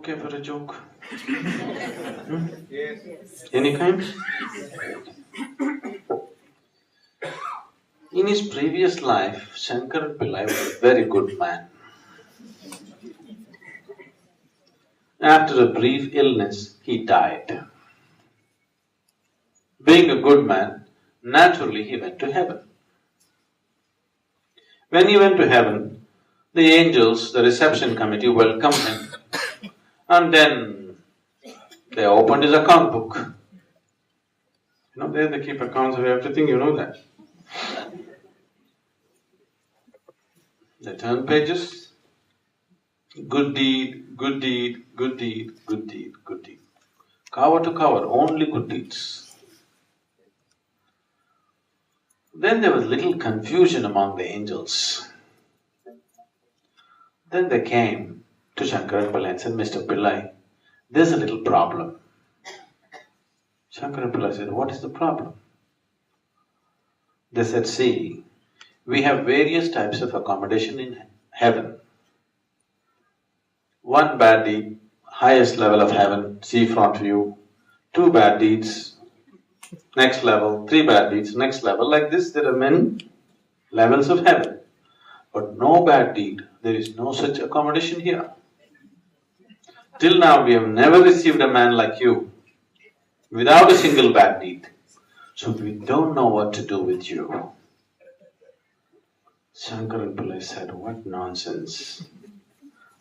okay for a joke? Yes. Any kind? In his previous life, Shankaran Pillai was a very good man. After a brief illness, he died. Being a good man, naturally he went to heaven. When he went to heaven, the angels, the reception committee welcomed him, and then they opened his account book. There they keep accounts of everything, you know that. They turn pages, good deed, good deed, good deed, good deed, good deed. Cover to cover, only good deeds. Then there was little confusion among the angels. Then they came to Shankaran Pillai and said, Mr. Pillai, there's a little problem. Shankaran Pillai said, what is the problem? They said, see, we have various types of accommodation in heaven. One bad deed, highest level of heaven, seafront view. Two bad deeds, next level. Three bad deeds, next level. Like this, there are many levels of heaven. But no bad deed, there is no such accommodation here. Till now we have never received a man like you without a single bad deed. So we don't know what to do with you. Shankaran Pillai said, what nonsense.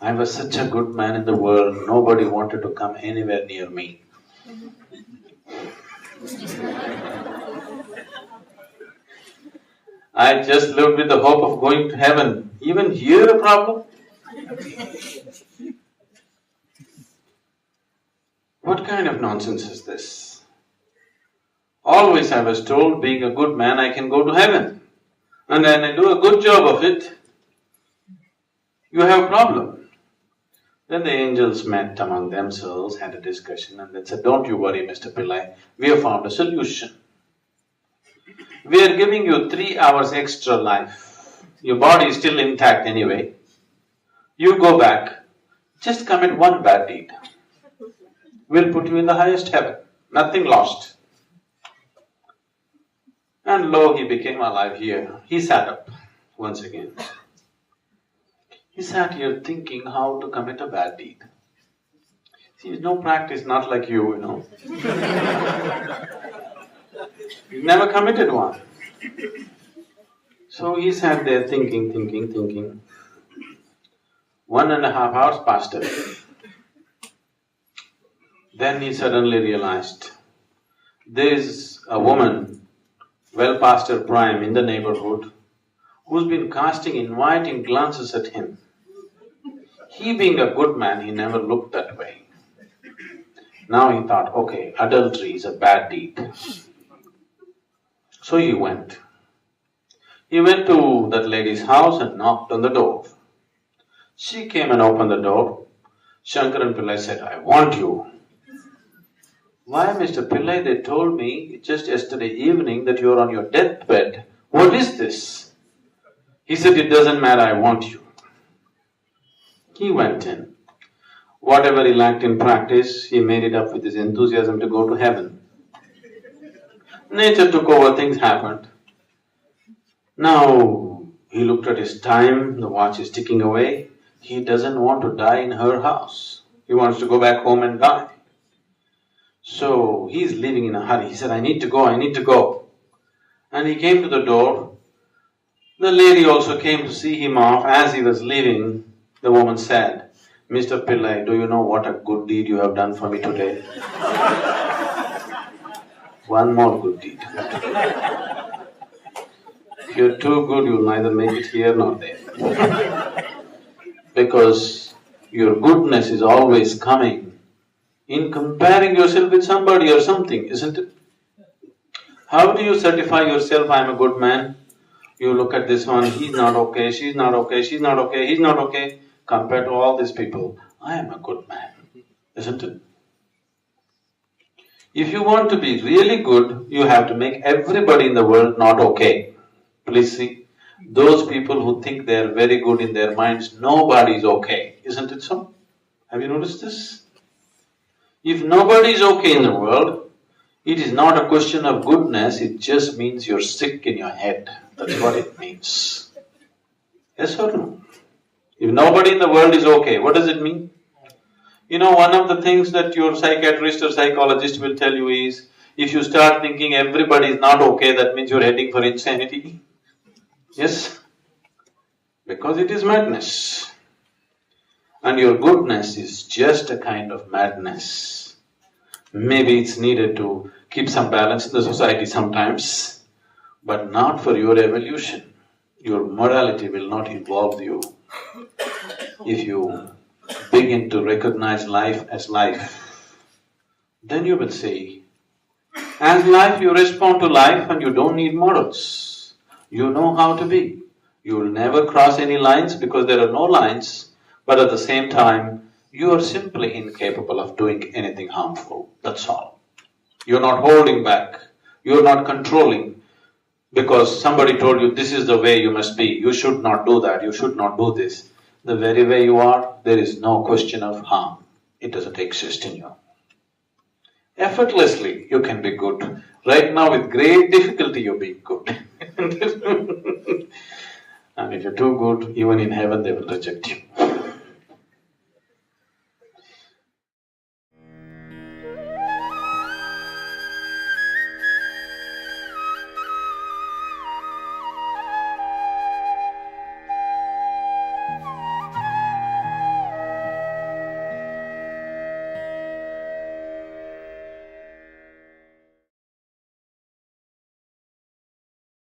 I was such a good man in the world, nobody wanted to come anywhere near me. I just lived with the hope of going to heaven. Even here a problem? What kind of nonsense is this? Always I was told, being a good man, I can go to heaven. And when I do a good job of it, you have a problem. Then the angels met among themselves, had a discussion, and then said, don't you worry, Mr. Pillai, we have found a solution. We are giving you 3 hours extra life. Your body is still intact anyway. You go back, just commit one bad deed. We'll put you in the highest heaven, nothing lost. And lo, he became alive here. He sat up once again. He sat here thinking how to commit a bad deed. See, he's no practice, not like you. He never committed one. So he sat there thinking. 1.5 hours passed away. Then he suddenly realized, there is a woman, well past her prime in the neighborhood, who's been casting inviting glances at him. He being a good man, he never looked that way. Now he thought, okay, adultery is a bad deed. So he went. He went to that lady's house and knocked on the door. She came and opened the door. Shankaran Pillai said, I want you. Why, Mr. Pillai, they told me just yesterday evening that you're on your deathbed. What is this? He said, it doesn't matter, I want you. He went in. Whatever he lacked in practice, he made it up with his enthusiasm to go to heaven. Nature took over, things happened. Now, he looked at his time, the watch is ticking away. He doesn't want to die in her house. He wants to go back home and die. So, he's leaving in a hurry. He said, I need to go. And he came to the door. The lady also came to see him off. As he was leaving, the woman said, Mr. Pillai, do you know what a good deed you have done for me today? One more good deed. If you're too good, you'll neither make it here nor there. Because your goodness is always coming in comparing yourself with somebody or something, isn't it? How do you certify yourself, I'm a good man? You look at this one, he's not okay, she's not okay, she's not okay, he's not okay. Compared to all these people, I am a good man, isn't it? If you want to be really good, you have to make everybody in the world not okay. Please see, those people who think they are very good in their minds, nobody is okay, isn't it so? Have you noticed this? If nobody is okay in the world, it is not a question of goodness, it just means you're sick in your head. That's what it means. Yes or no? If nobody in the world is okay, what does it mean? You know, one of the things that your psychiatrist or psychologist will tell you is, if you start thinking everybody is not okay, that means you're heading for insanity. Yes? Because it is madness. And your goodness is just a kind of madness. Maybe it's needed to keep some balance in the society sometimes, but not for your evolution. Your morality will not involve you. If you begin to recognize life as life, then you will see, as life you respond to life and you don't need morals. You know how to be. You will never cross any lines because there are no lines, but at the same time, you are simply incapable of doing anything harmful, that's all. You're not holding back, you're not controlling because somebody told you this is the way you must be, you should not do that, you should not do this. The very way you are, there is no question of harm. It doesn't exist in you. Effortlessly, you can be good. Right now, with great difficulty, you're being good. And if you're too good, even in heaven, they will reject you.